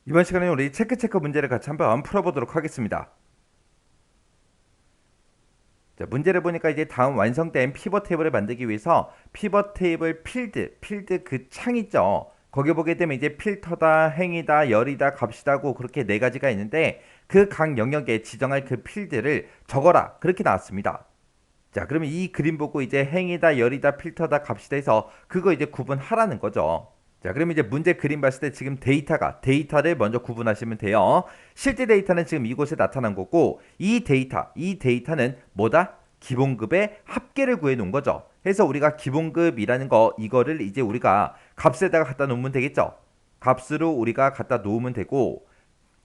이번 시간에 우리 체크 문제를 같이 한번 풀어보도록 하겠습니다. 자, 문제를 보니까 이제 다음 완성된 피벗 테이블을 만들기 위해서 피벗 테이블 필드 그 창 있죠. 거기 보게 되면 이제 필터다, 행이다, 열이다, 값이다 하고 그렇게 네 가지가 있는데 그 각 영역에 지정할 그 필드를 적어라. 그렇게 나왔습니다. 자, 그러면 이 그림 보고 이제 행이다, 열이다, 필터다, 값이다 해서 그거 이제 구분하라는 거죠. 자, 그럼 이제 문제 그림 봤을 때 지금 데이터를 먼저 구분하시면 돼요. 실제 데이터는 지금 이곳에 나타난 거고 이 데이터는 뭐다? 기본급의 합계를 구해 놓은 거죠. 그래서 우리가 기본급이라는 거 이거를 이제 우리가 값에다가 갖다 놓으면 되겠죠. 값으로 우리가 갖다 놓으면 되고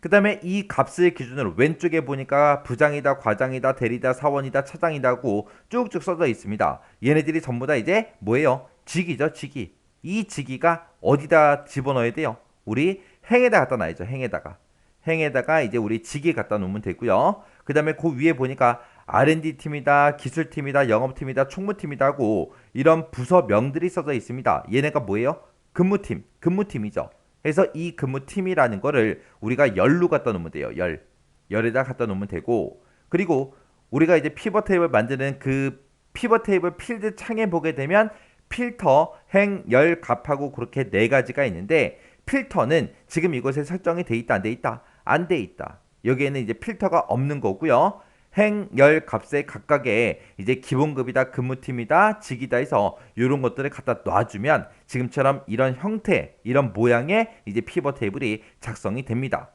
그 다음에 이 값을 기준으로 왼쪽에 보니까 부장이다, 과장이다, 대리다, 사원이다, 차장이다 하고 쭉쭉 써져 있습니다. 얘네들이 전부 다 이제 뭐예요? 직이죠, 직이. 이 직위가 어디다 집어넣어야 돼요? 우리 행에다 갖다 놔야죠, 행에다가. 행에다가 이제 우리 직위 갖다 놓으면 되고요. 그 다음에 그 위에 보니까 R&D 팀이다, 기술팀이다, 영업팀이다, 총무팀이다 하고 이런 부서명들이 써져 있습니다. 얘네가 뭐예요? 근무팀이죠. 그래서 이 근무팀이라는 거를 우리가 열로 갖다 놓으면 돼요. 열에다 갖다 놓으면 되고 그리고 우리가 이제 피벗 테이블 만드는 그 피벗 테이블 필드 창에 보게 되면 필터, 행, 열, 값하고 그렇게 네 가지가 있는데 필터는 지금 이것에 설정이 돼 있다 안 돼 있다? 안 돼 있다. 여기에는 이제 필터가 없는 거고요. 행, 열, 값에 각각의 이제 기본급이다, 근무팀이다, 직이다 해서 이런 것들을 갖다 놔주면 지금처럼 이런 형태, 이런 모양의 이제 피벗 테이블이 작성이 됩니다.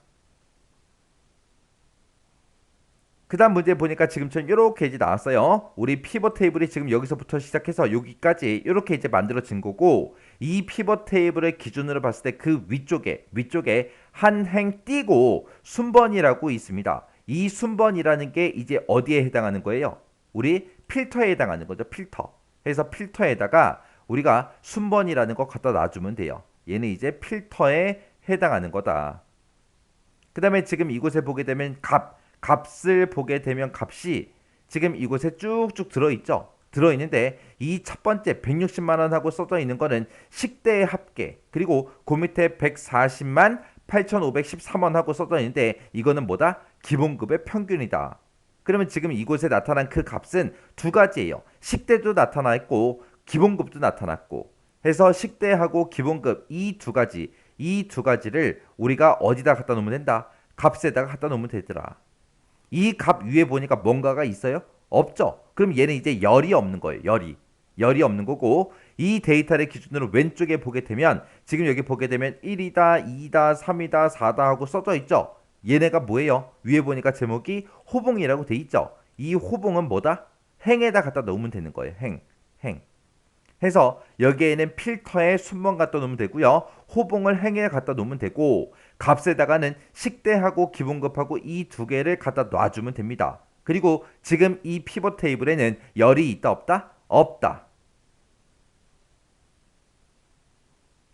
그 다음 문제 보니까 지금처럼 이렇게 이제 나왔어요. 우리 피벗 테이블이 지금 여기서부터 시작해서 여기까지 이렇게 이제 만들어진 거고 이 피벗 테이블을 기준으로 봤을 때 그 위쪽에 한 행 띄고 순번이라고 있습니다. 이 순번이라는 게 이제 어디에 해당하는 거예요? 우리 필터에 해당하는 거죠. 필터. 그래서 필터에다가 우리가 순번이라는 거 갖다 놔주면 돼요. 얘는 이제 필터에 해당하는 거다. 그 다음에 지금 이곳에 보게 되면 값을 보게 되면 값이 지금 이곳에 쭉쭉 들어있죠. 들어있는데 이 첫 번째 160만 원하고 써져 있는 거는 식대의 합계 그리고 그 밑에 140만 8,513원 하고 써져 있는데 이거는 뭐다? 기본급의 평균이다. 그러면 지금 이곳에 나타난 그 값은 두 가지예요. 식대도 나타나 있고 기본급도 나타났고 해서 식대하고 기본급 이 두 가지를 우리가 어디다 갖다 놓으면 된다? 값에다가 갖다 놓으면 되더라. 이 값 위에 보니까 뭔가가 있어요? 없죠. 그럼 얘는 이제 열이 없는 거예요. 열이 없는 거고 이 데이터를 기준으로 왼쪽에 보게 되면 지금 여기 보게 되면 1이다, 2다, 3이다, 4다 하고 써져 있죠. 얘네가 뭐예요? 위에 보니까 제목이 호봉이라고 돼 있죠. 이 호봉은 뭐다? 행에다 갖다 놓으면 되는 거예요. 행. 해서 여기에는 필터에 순번 갖다 놓으면 되고요. 호봉을 행에 갖다 놓으면 되고 값에다가는 식대하고 기본급하고 이 두 개를 갖다 놔주면 됩니다. 그리고 지금 이 피벗 테이블에는 열이 있다 없다? 없다.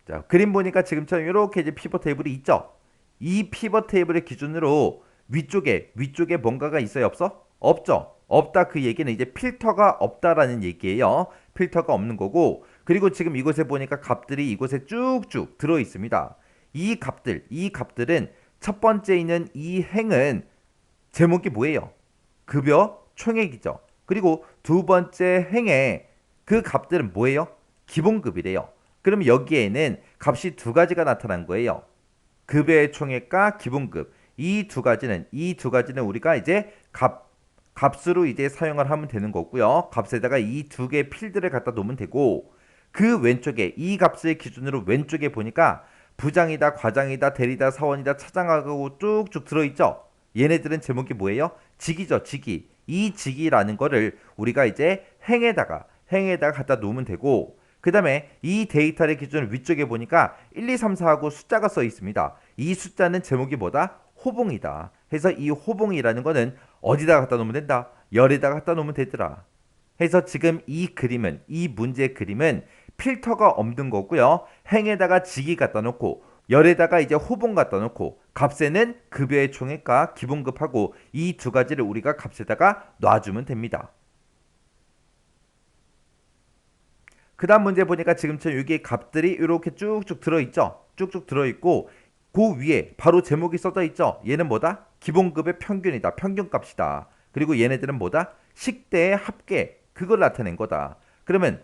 자, 그림 보니까 지금처럼 이렇게 이제 피벗 테이블이 있죠. 이 피벗 테이블의 기준으로 위쪽에 뭔가가 있어요 없어? 없죠. 없다 그 얘기는 이제 필터가 없다라는 얘기예요. 필터가 없는 거고 그리고 지금 이곳에 보니까 값들이 이곳에 쭉쭉 들어 있습니다. 이 값들은 첫 번째 있는 이 행은 제목이 뭐예요? 급여 총액이죠. 그리고 두 번째 행에 그 값들은 뭐예요? 기본급이래요. 그럼 여기에는 값이 두 가지가 나타난 거예요. 급여의 총액과 기본급. 이 두 가지는 우리가 이제 값으로 이제 사용을 하면 되는 거고요. 값에다가 이 두 개의 필드를 갖다 놓으면 되고 그 왼쪽에 이 값을 기준으로 왼쪽에 보니까 부장이다, 과장이다, 대리다, 사원이다, 차장하고 쭉쭉 들어있죠. 얘네들은 제목이 뭐예요? 직이죠, 직이. 이 직이라는 거를 우리가 이제 행에다가 갖다 놓으면 되고 그 다음에 이 데이터를 기준으로 위쪽에 보니까 1, 2, 3, 4하고 숫자가 써 있습니다. 이 숫자는 제목이 뭐다? 호봉이다. 해서 이 호봉이라는 거는 어디다가 갖다 놓으면 된다? 열에다가 갖다 놓으면 되더라. 해서 지금 이 문제 그림은 필터가 없는 거고요. 행에다가 직이 갖다 놓고 열에다가 이제 호봉 갖다 놓고 값에는 급여의 총액과 기본급하고 이 두 가지를 우리가 값에다가 놔주면 됩니다. 그 다음 문제 보니까 지금처럼 여기 값들이 이렇게 쭉쭉 들어있죠. 쭉쭉 들어있고 그 위에 바로 제목이 써져 있죠. 얘는 뭐다? 기본급의 평균이다. 평균값이다. 그리고 얘네들은 뭐다? 식대의 합계. 그걸 나타낸 거다. 그러면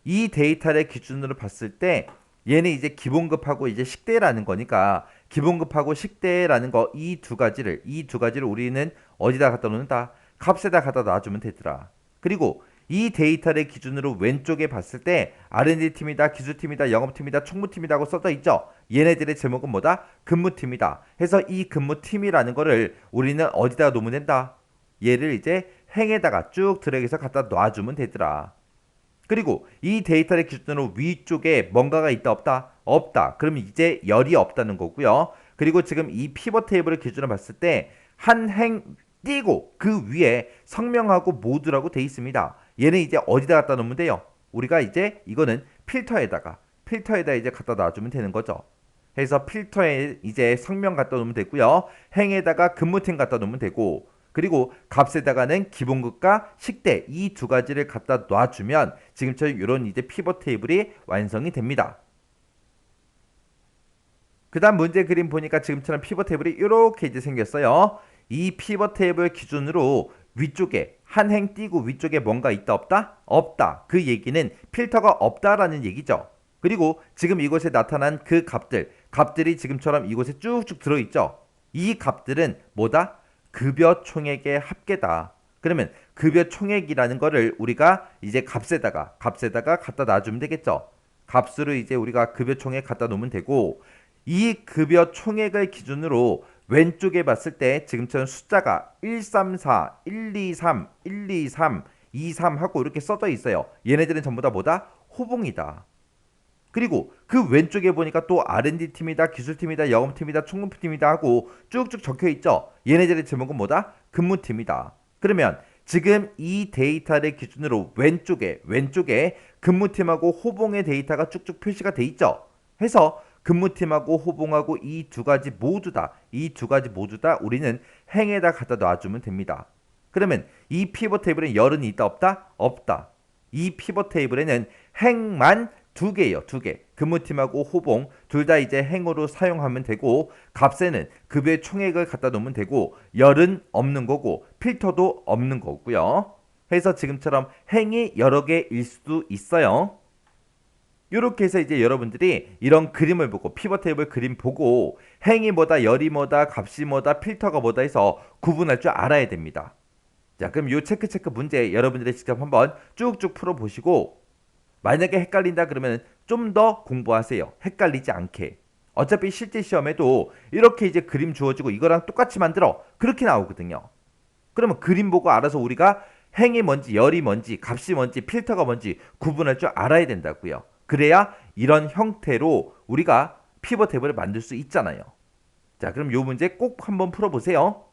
이 데이터를 기준으로 봤을 때 얘는 이제 기본급하고 이제 식대라는 거니까 기본급하고 식대라는 거 이 두 가지를 우리는 어디다 갖다 놓는다? 값에다 갖다 놔주면 되더라. 그리고 이 데이터를 기준으로 왼쪽에 봤을 때 R&D 팀이다, 기술팀이다, 영업팀이다, 총무팀이다 하고 써져 있죠. 얘네들의 제목은 뭐다? 근무팀이다. 해서 이 근무팀이라는 거를 우리는 어디다 놓으면 된다? 얘를 이제 행에다가 쭉 드래그해서 갖다 놔주면 되더라. 그리고 이 데이터를 기준으로 위쪽에 뭔가가 있다 없다? 없다. 그럼 이제 열이 없다는 거고요. 그리고 지금 이 피벗 테이블을 기준으로 봤을 때 한 행 띄고 그 위에 성명하고 모두라고 돼 있습니다. 얘는 이제 어디다 갖다 놓으면 돼요? 우리가 이제 이거는 필터에다 이제 갖다 놔주면 되는 거죠. 해서 필터에 이제 성명 갖다 놓으면 되고요. 행에다가 근무팀 갖다 놓으면 되고 그리고 값에다가는 기본급과 식대 이 두 가지를 갖다 놔주면 지금처럼 이런 이제 피벗 테이블이 완성이 됩니다. 그 다음 문제 그림 보니까 지금처럼 피벗 테이블이 이렇게 이제 생겼어요. 이 피벗 테이블 기준으로 위쪽에 한 행 띄고 위쪽에 뭔가 있다 없다? 없다. 그 얘기는 필터가 없다라는 얘기죠. 그리고 지금 이곳에 나타난 그 값들이 지금처럼 이곳에 쭉쭉 들어있죠. 이 값들은 뭐다? 급여 총액의 합계다. 그러면 급여 총액이라는 거를 우리가 이제 값에다가 갖다 놔주면 되겠죠. 값으로 이제 우리가 급여 총액 갖다 놓으면 되고 이 급여 총액을 기준으로 왼쪽에 봤을 때 지금처럼 숫자가 134, 123, 123, 23 하고 이렇게 써져 있어요. 얘네들은 전부 다 뭐다? 호봉이다. 그리고 그 왼쪽에 보니까 또 R&D 팀이다, 기술팀이다, 영업팀이다, 총무팀이다 하고 쭉쭉 적혀 있죠. 얘네들의 제목은 뭐다? 근무팀이다. 그러면 지금 이 데이터를 기준으로 왼쪽에 근무팀하고 호봉의 데이터가 쭉쭉 표시가 돼 있죠. 해서 근무팀하고 호봉하고 이 두 가지 모두 다 우리는 행에다 갖다 놔주면 됩니다. 그러면 이 피벗 테이블에 열은 있다 없다? 없다. 이 피벗 테이블에는 행만 두 개예요. 두 개. 근무팀하고 호봉 둘 다 이제 행으로 사용하면 되고 값에는 급여의 총액을 갖다 놓으면 되고 열은 없는 거고 필터도 없는 거고요. 해서 지금처럼 행이 여러 개일 수도 있어요. 이렇게 해서 이제 여러분들이 이런 그림을 보고 피벗 테이블 그림 보고 행이 뭐다, 열이 뭐다, 값이 뭐다, 필터가 뭐다 해서 구분할 줄 알아야 됩니다. 자, 그럼 요 체크 문제 여러분들이 직접 한번 쭉쭉 풀어보시고 만약에 헷갈린다 그러면 좀 더 공부하세요. 헷갈리지 않게. 어차피 실제 시험에도 이렇게 이제 그림 주어지고 이거랑 똑같이 만들어. 그렇게 나오거든요. 그러면 그림 보고 알아서 우리가 행이 뭔지, 열이 뭔지, 값이 뭔지, 필터가 뭔지 구분할 줄 알아야 된다고요. 그래야 이런 형태로 우리가 피벗 테이블을 만들 수 있잖아요. 자, 그럼 요 문제 꼭 한번 풀어보세요.